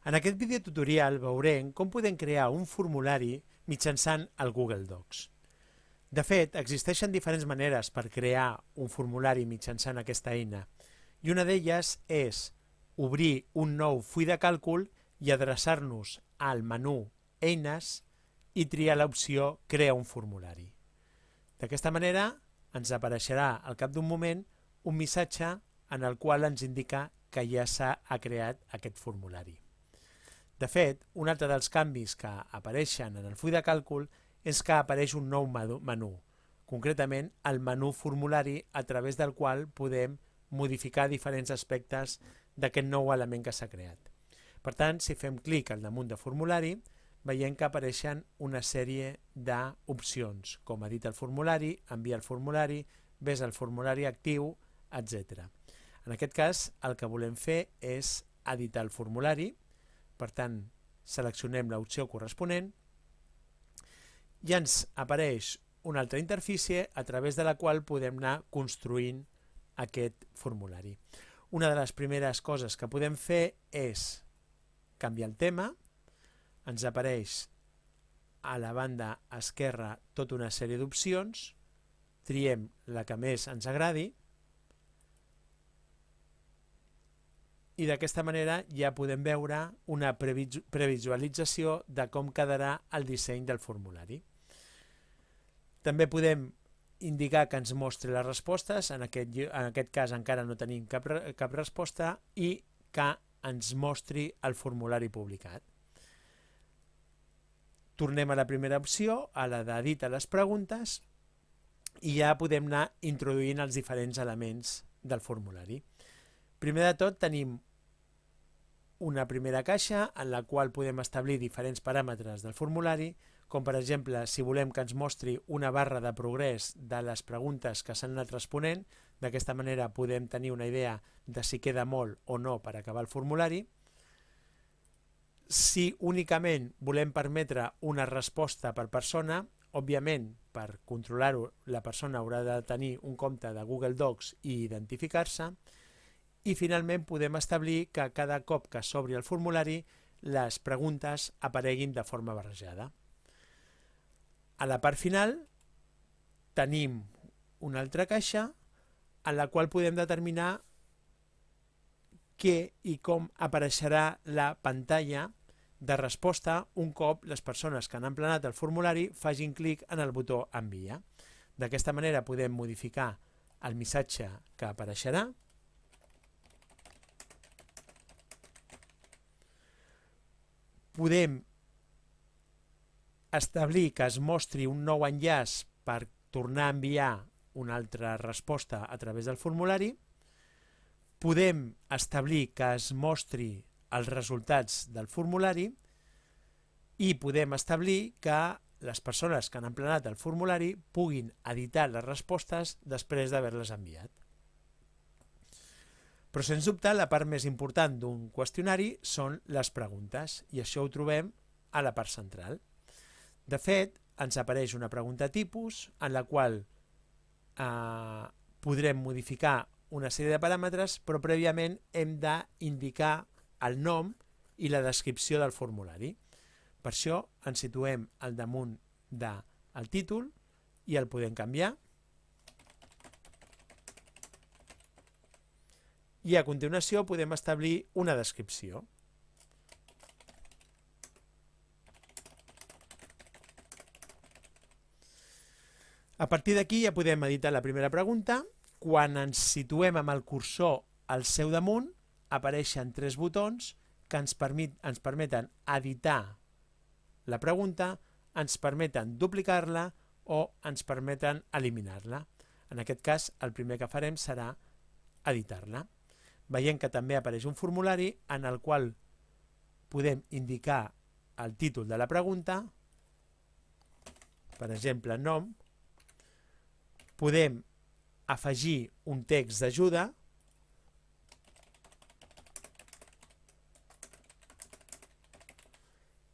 En aquest videotutorial veurem com podem crear un formulari mitjançant el Google Docs. De fet, existeixen diferents maneres per crear un formulari mitjançant aquesta eina, i una d'elles és obrir un nou full de càlcul i adreçar-nos al menú Eines i triar l'opció Crea un formulari. D'aquesta manera ens apareixerà al cap d'un moment un missatge en el qual ens indica que ja s'ha creat aquest formulari. De fet, un altre dels canvis que apareixen en el full de càlcul és que apareix un nou menú, concretament el menú formulari a través del qual podem modificar diferents aspectes d'aquest nou element que s'ha creat. Per tant, si fem clic al damunt de formulari, veiem que apareixen una sèrie d'opcions, com editar el formulari, enviar el formulari, ves al formulari actiu, etc. En aquest cas, el que volem fer és editar el formulari, per tant, seleccionem l'opció corresponent i ens apareix una altra interfície a través de la qual podem anar construint aquest formulari. Una de les primeres coses que podem fer és canviar el tema. Ens apareix a la banda esquerra tota una sèrie d'opcions, triem la que més ens agradi i d'aquesta manera ja podem veure una previsualització de com quedarà el disseny del formulari. També podem indicar que ens mostri les respostes, en aquest cas encara no tenim cap resposta, i que ens mostri el formulari publicat. Tornem a la primera opció, a la d'editar les preguntes, i ja podem anar introduint els diferents elements del formulari. Primer de tot tenim una primera caixa en la qual podem establir diferents paràmetres del formulari, com per exemple si volem que ens mostri una barra de progrés de les preguntes que s'han anat responent. D'aquesta manera podem tenir una idea de si queda molt o no per acabar el formulari. Si únicament volem permetre una resposta per persona, òbviament per controlar-ho la persona haurà de tenir un compte de Google Docs i identificar-se. I finalment podem establir que cada cop que s'obri el formulari les preguntes apareguin de forma barrejada. A la part final tenim una altra caixa en la qual podem determinar què i com apareixerà la pantalla de resposta un cop les persones que han emplenat el formulari facin clic en el botó Enviar. D'aquesta manera podem modificar el missatge que apareixerà. Podem establir que es mostri un nou enllaç per tornar a enviar una altra resposta a través del formulari. Podem establir que es mostri els resultats del formulari i podem establir que les persones que han emplenat el formulari puguin editar les respostes després d'haver-les enviat. Però, sens dubte, la part més important d'un qüestionari són les preguntes, i això ho trobem a la part central. De fet, ens apareix una pregunta tipus en la qual podrem modificar una sèrie de paràmetres, però prèviament hem d'indicar el nom i la descripció del formulari. Per això ens situem al damunt del títol i el podem canviar. I a continuació podem establir una descripció. A partir d'aquí ja podem editar la primera pregunta. Quan ens situem amb el cursor al seu damunt, apareixen tres botons que ens permeten editar la pregunta, ens permeten duplicar-la o ens permeten eliminar-la. En aquest cas, el primer que farem serà editar-la. Veiem que també apareix un formulari en el qual podem indicar el títol de la pregunta, per exemple, nom. Podem afegir un text d'ajuda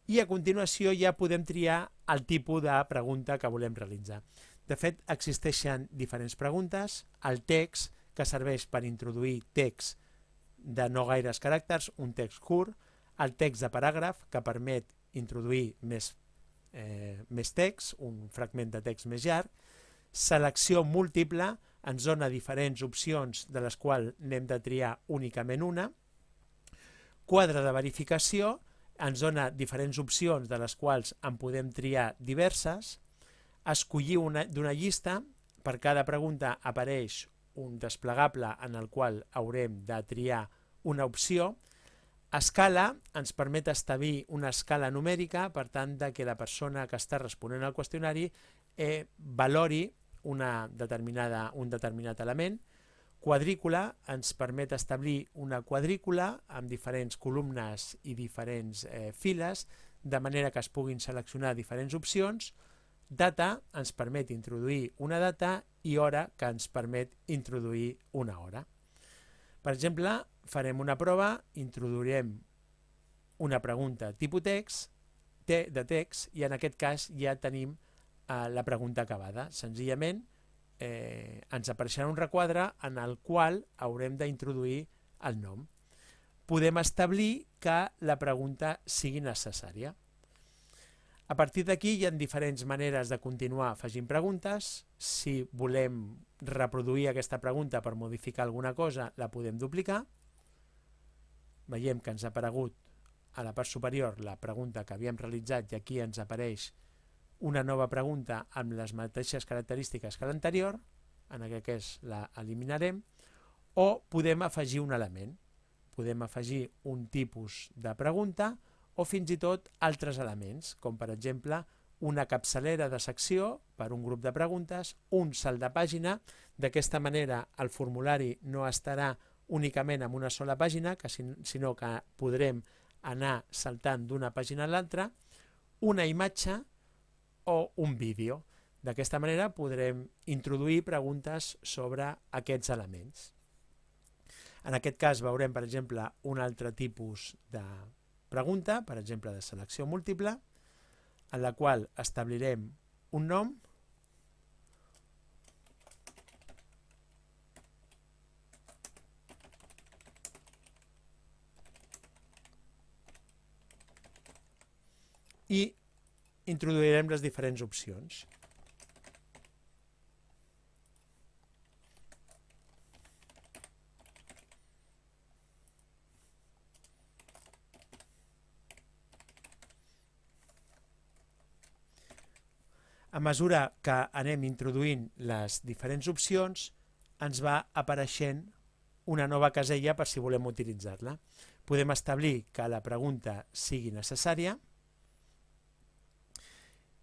i a continuació ja podem triar el tipus de pregunta que volem realitzar. De fet, existeixen diferents preguntes. El text, que serveix per introduir text de no gaires caràcters, un text curt, el text de paràgraf, que permet introduir més text, un fragment de text més llarg. Selecció múltiple ens dona diferents opcions de les quals n'hem de triar únicament una. Quadre de verificació ens dona diferents opcions de les quals en podem triar diverses. Escollir d'una llista, per cada pregunta apareix un desplegable en el qual haurem de triar una opció. Escala ens permet establir una escala numèrica, per tant que la persona que està responent al qüestionari valori un determinat element. Quadrícula ens permet establir una quadrícula amb diferents columnes i diferents files, de manera que es puguin seleccionar diferents opcions. Data ens permet introduir una data i hora, que ens permet introduir una hora. Per exemple, farem una prova, introduirem una pregunta tipus text, de text, i en aquest cas ja tenim la pregunta acabada. Senzillament ens apareixerà un requadre en el qual haurem d'introduir el nom. Podem establir que la pregunta sigui necessària. A partir d'aquí hi ha diferents maneres de continuar afegint preguntes. Si volem reproduir aquesta pregunta per modificar alguna cosa, la podem duplicar. Veiem que ens ha aparegut a la part superior la pregunta que havíem realitzat i aquí ens apareix una nova pregunta amb les mateixes característiques que l'anterior, en aquest cas la eliminarem, o podem afegir un element. Podem afegir un tipus de pregunta o fins i tot altres elements, com per exemple una capçalera de secció per un grup de preguntes, un salt de pàgina. D'aquesta manera el formulari no estarà únicament en una sola pàgina, sinó que podrem anar saltant d'una pàgina a l'altra, una imatge o un vídeo. D'aquesta manera podrem introduir preguntes sobre aquests elements. En aquest cas veurem, per exemple, un altre tipus de pregunta, per exemple de selecció múltiple, en la qual establirem un nom i introduirem les diferents opcions. A mesura que anem introduint les diferents opcions, ens va apareixent una nova casella per si volem utilitzar-la. Podem establir que la pregunta sigui necessària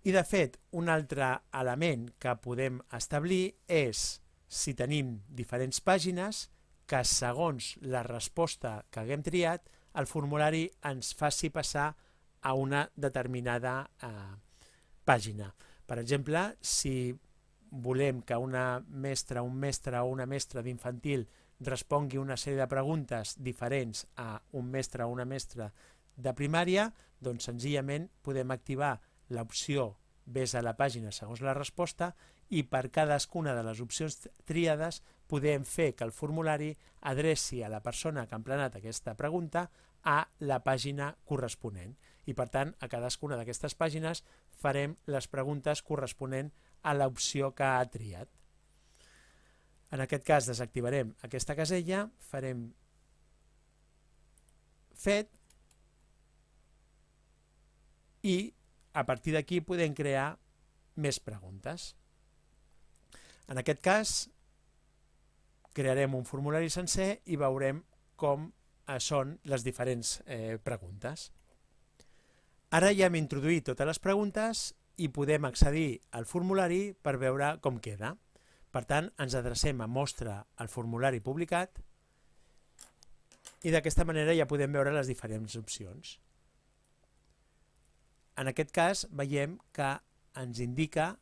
i, de fet, un altre element que podem establir és, si tenim diferents pàgines, que segons la resposta que haguem triat, el formulari ens faci passar a una determinada pàgina. Per exemple, si volem que una mestra, un mestre o una mestra d'infantil respongui una sèrie de preguntes diferents a un mestre o una mestra de primària, doncs senzillament podem activar l'opció Ves a la pàgina segons la resposta i per cadascuna de les opcions triades podem fer que el formulari adreci a la persona que ha emplenat aquesta pregunta a la pàgina corresponent. I per tant, a cadascuna d'aquestes pàgines farem les preguntes corresponent a l'opció que ha triat. En aquest cas desactivarem aquesta casella, farem fet i a partir d'aquí podem crear més preguntes. En aquest cas crearem un formulari sencer i veurem com són les diferents preguntes. Ara ja hem introduït totes les preguntes i podem accedir al formulari per veure com queda. Per tant, ens adrecem a Mostra el formulari publicat i d'aquesta manera ja podem veure les diferents opcions. En aquest cas veiem que ens indica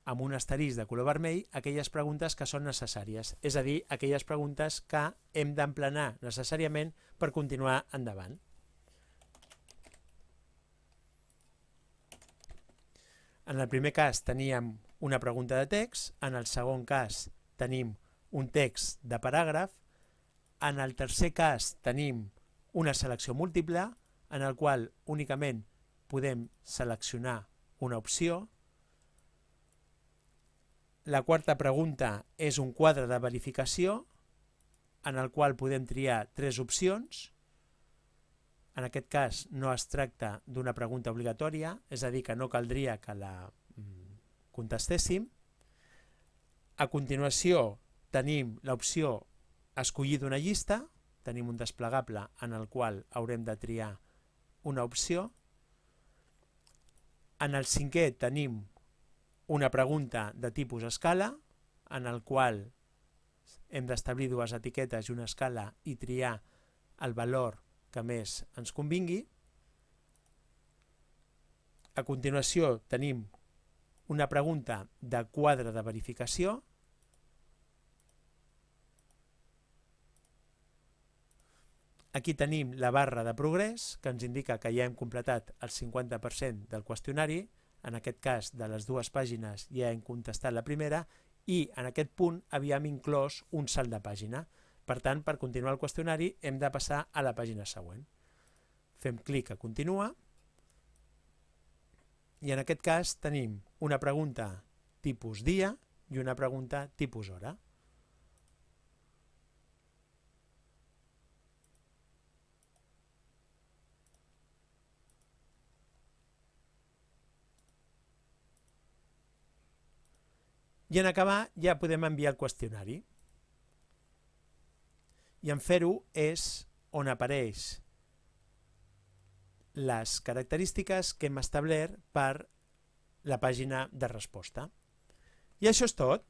amb un asterisc de color vermell aquelles preguntes que són necessàries, és a dir, aquelles preguntes que hem d'emplenar necessàriament per continuar endavant. En el primer cas teníem una pregunta de text, en el segon cas tenim un text de paràgraf, en el tercer cas tenim una selecció múltiple, en el qual únicament podem seleccionar una opció. La quarta pregunta és un quadre de verificació en el qual podem triar 3 opcions. En aquest cas no es tracta d'una pregunta obligatòria, és a dir, que no caldria que la contestéssim. A continuació tenim l'opció escollir d'una llista, tenim un desplegable en el qual haurem de triar una opció. En el cinquè tenim una pregunta de tipus escala, en el qual hem d'establir 2 etiquetes i una escala i triar el valor que més ens convingui. A continuació tenim una pregunta de quadre de verificació. Aquí tenim la barra de progrés, que ens indica que ja hem completat el 50% del qüestionari. En aquest cas, de les 2 pàgines ja hem contestat la primera i en aquest punt havíem inclòs un salt de pàgina. Per tant, per continuar el qüestionari hem de passar a la pàgina següent. Fem clic a continuar i en aquest cas tenim una pregunta tipus dia i una pregunta tipus hora. I en acabar ja podem enviar el qüestionari. I en fer-ho és on apareix les característiques que hem establert per la pàgina de resposta. I això és tot.